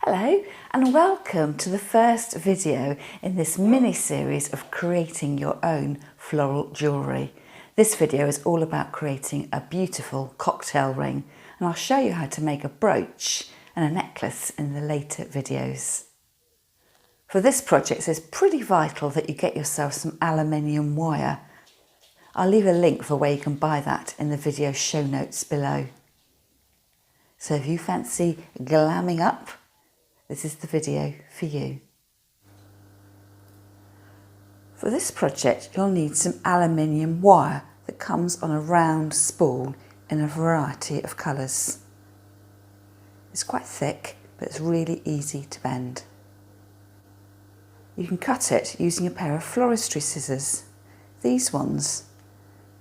Hello and welcome to the first video in this mini-series of creating your own floral jewellery. This video is all about creating a beautiful cocktail ring, and I'll show you how to make a brooch and a necklace in the later videos. For this project it's pretty vital that you get yourself some aluminium wire. I'll leave a link for where you can buy that in the video show notes below. So if you fancy glamming up, this is the video for you. For this project you'll need some aluminium wire that comes on a round spool in a variety of colours. It's quite thick but it's really easy to bend. You can cut it using a pair of floristry scissors. These ones,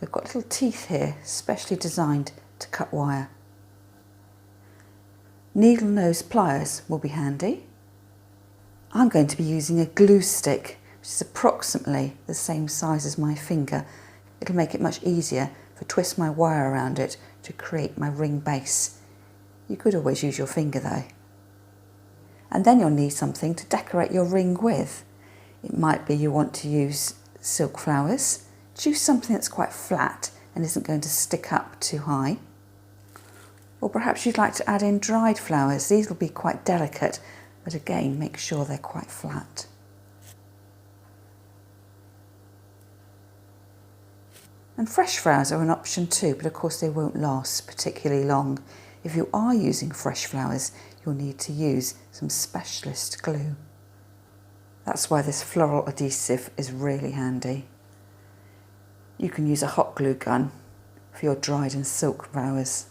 they've got little teeth here specially designed to cut wire. Needle nose pliers will be handy. I'm going to be using a glue stick, which is approximately the same size as my finger. It'll make it much easier to twist my wire around it to create my ring base. You could always use your finger though. And then you'll need something to decorate your ring with. It might be you want to use silk flowers. Choose something that's quite flat and isn't going to stick up too high. Or perhaps you'd like to add in dried flowers. These will be quite delicate, but again, make sure they're quite flat. And fresh flowers are an option too, but of course they won't last particularly long. If you are using fresh flowers, you'll need to use some specialist glue. That's why this floral adhesive is really handy. You can use a hot glue gun for your dried and silk flowers.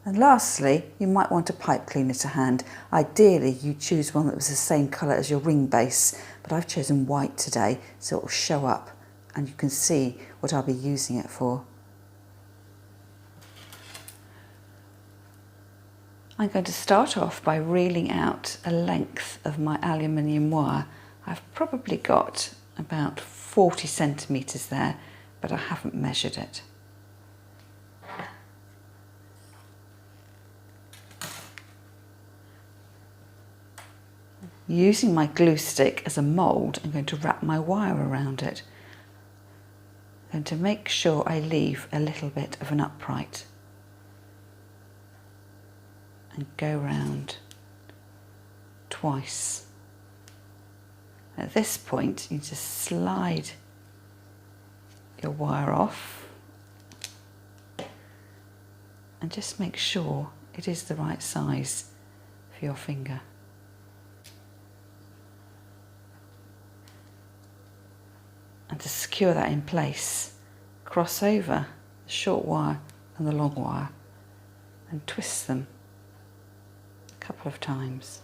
And lastly, you might want a pipe cleaner to hand. Ideally, you choose one that was the same colour as your ring base, but I've chosen white today, so it will show up and you can see what I'll be using it for. I'm going to start off by reeling out a length of my aluminium wire. I've probably got about 40 centimetres there, but I haven't measured it. Using my glue stick as a mould, I'm going to wrap my wire around it. I'm going to make sure I leave a little bit of an upright and go round twice. At this point, you just slide your wire off and just make sure it is the right size for your finger. And to secure that in place, cross over the short wire and the long wire and twist them a couple of times.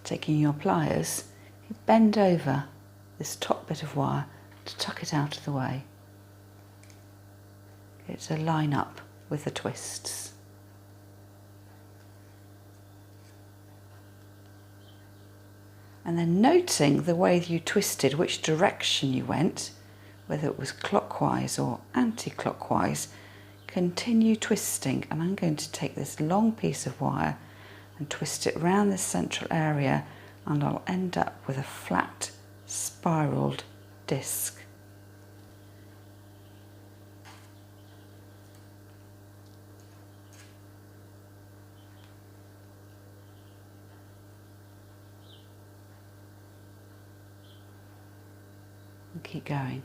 Taking your pliers, you bend over this top bit of wire to tuck it out of the way. Get it to line up with the twists. And then noting the way you twisted, which direction you went, whether it was clockwise or anti-clockwise, continue twisting. And I'm going to take this long piece of wire and twist it around this central area, and I'll end up with a flat spiraled disc. And keep going.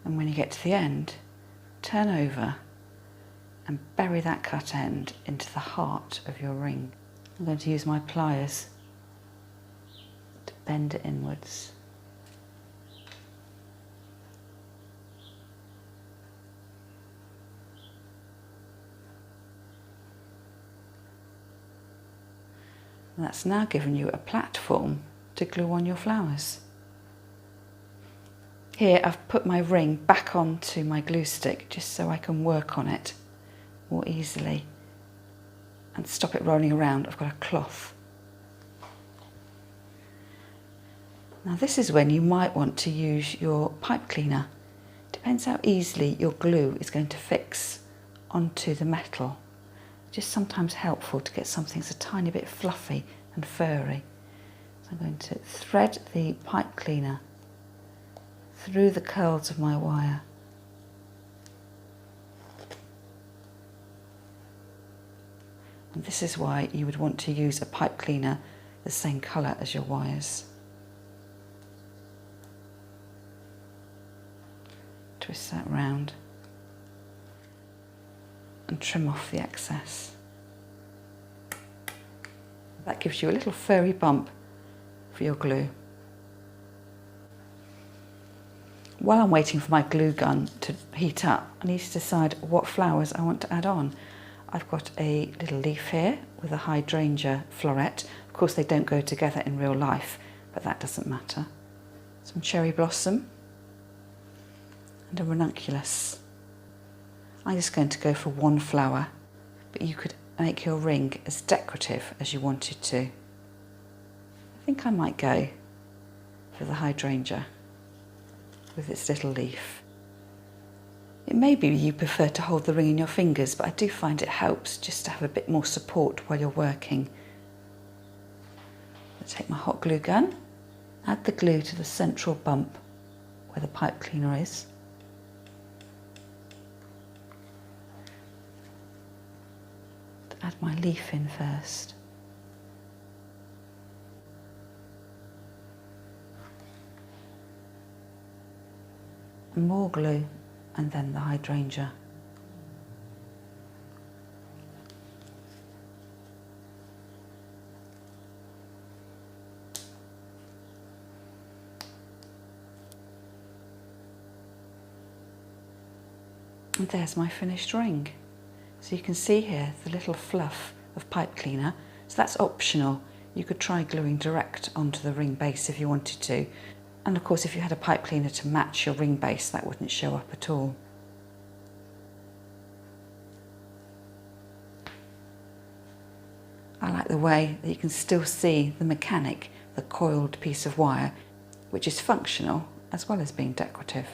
And when you get to the end, turn over and bury that cut end into the heart of your ring. I'm going to use my pliers to bend it inwards. And that's now given you a platform to glue on your flowers. Here I've put my ring back onto my glue stick just so I can work on it more easily and stop it rolling around. I've got a cloth. Now this is when you might want to use your pipe cleaner. Depends how easily your glue is going to fix onto the metal. It's just sometimes helpful to get something that's a tiny bit fluffy and furry. So I'm going to thread the pipe cleaner through the curls of my wire. And this is why you would want to use a pipe cleaner the same colour as your wires. Twist that round and trim off the excess. That gives you a little furry bump for your glue. While I'm waiting for my glue gun to heat up, I need to decide what flowers I want to add on. I've got a little leaf here with a hydrangea floret. Of course they don't go together in real life, but that doesn't matter. Some cherry blossom and a ranunculus. I'm just going to go for one flower, but you could make your ring as decorative as you wanted to. I think I might go for the hydrangea with its little leaf. It may be you prefer to hold the ring in your fingers, but I do find it helps just to have a bit more support while you're working. I'll take my hot glue gun, add the glue to the central bump where the pipe cleaner is. Add my leaf in first. More glue and then the hydrangea. And there's my finished ring. So you can see here the little fluff of pipe cleaner. So that's optional. You could try gluing direct onto the ring base if you wanted to. And of course, if you had a pipe cleaner to match your ring base, that wouldn't show up at all. I like the way that you can still see the mechanic, the coiled piece of wire, which is functional as well as being decorative.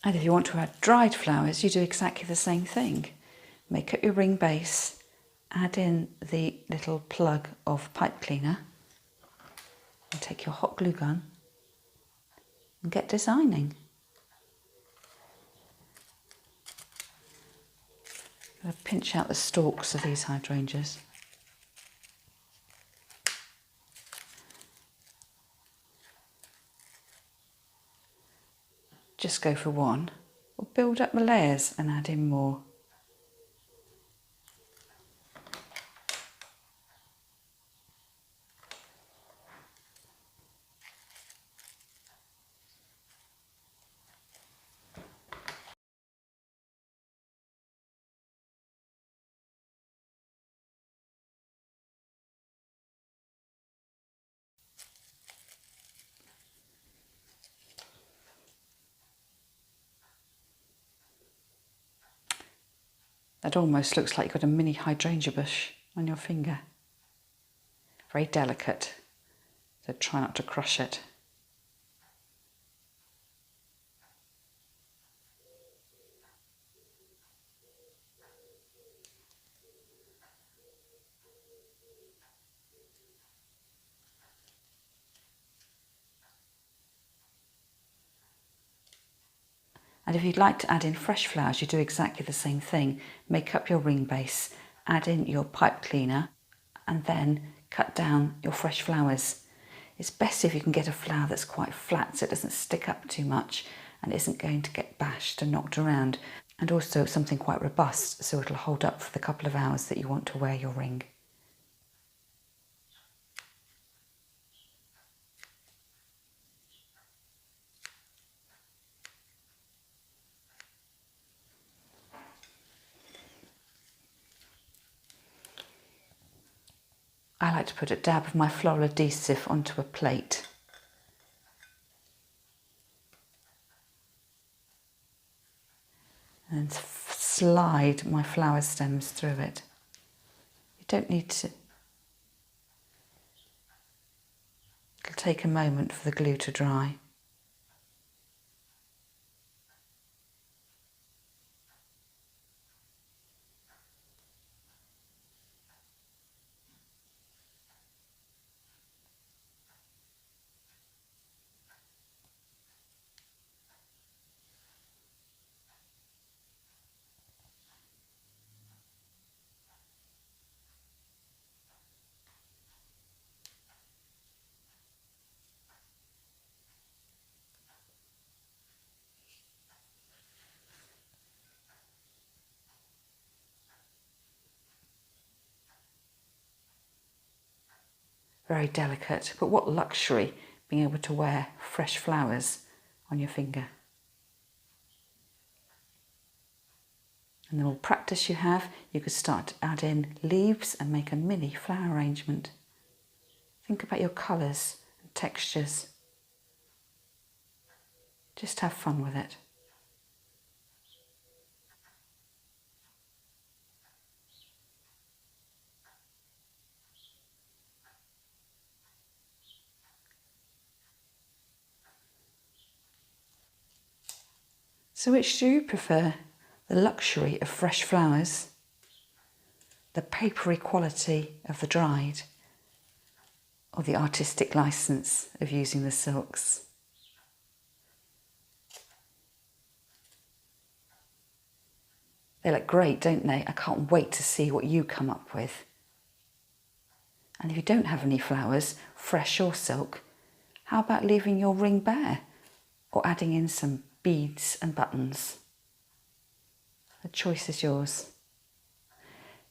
And if you want to add dried flowers, you do exactly the same thing. Make up your ring base, add in the little plug of pipe cleaner, and take your hot glue gun and get designing. I'm going to pinch out the stalks of these hydrangeas. Just go for one, or build up the layers and add in more. That almost looks like you've got a mini hydrangea bush on your finger. Very delicate, so try not to crush it. And if you'd like to add in fresh flowers, you do exactly the same thing. Make up your ring base, add in your pipe cleaner, and then cut down your fresh flowers. It's best if you can get a flower that's quite flat so it doesn't stick up too much and isn't going to get bashed and knocked around. And also something quite robust so it'll hold up for the couple of hours that you want to wear your ring. I like to put a dab of my floral adhesive onto a plate. And slide my flower stems through it. You don't need to. It'll take a moment for the glue to dry. Very delicate, but what luxury being able to wear fresh flowers on your finger. And the more practice you have, you could start to add in leaves and make a mini flower arrangement. Think about your colours and textures. Just have fun with it. So which do you prefer? The luxury of fresh flowers, the papery quality of the dried, or the artistic license of using the silks? They look great, don't they? I can't wait to see what you come up with. And if you don't have any flowers, fresh or silk, how about leaving your ring bare or adding in some beads and buttons? The choice is yours.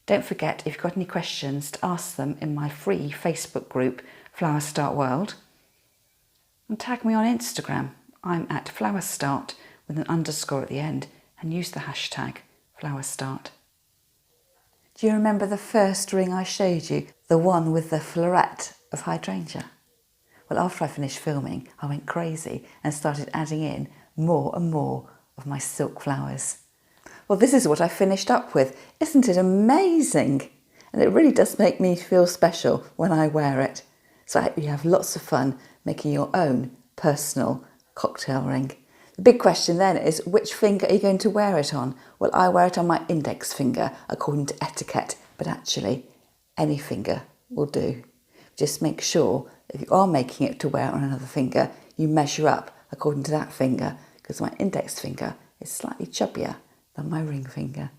Don't forget, if you've got any questions, to ask them in my free Facebook group, Flower Start World. And tag me on Instagram. I'm at Flower Start with an underscore at the end, and use the hashtag Flower Start. Do you remember the first ring I showed you? The one with the floret of hydrangea? Well, after I finished filming, I went crazy and started adding in more and more of my silk flowers. Well, this is what I finished up with. Isn't it amazing? And it really does make me feel special when I wear it. So I hope you have lots of fun making your own personal cocktail ring. The big question then is, which finger are you going to wear it on? Well, I wear it on my index finger according to etiquette, but actually any finger will do. Just make sure if you are making it to wear on another finger, you measure up according to that finger, because my index finger is slightly chubbier than my ring finger.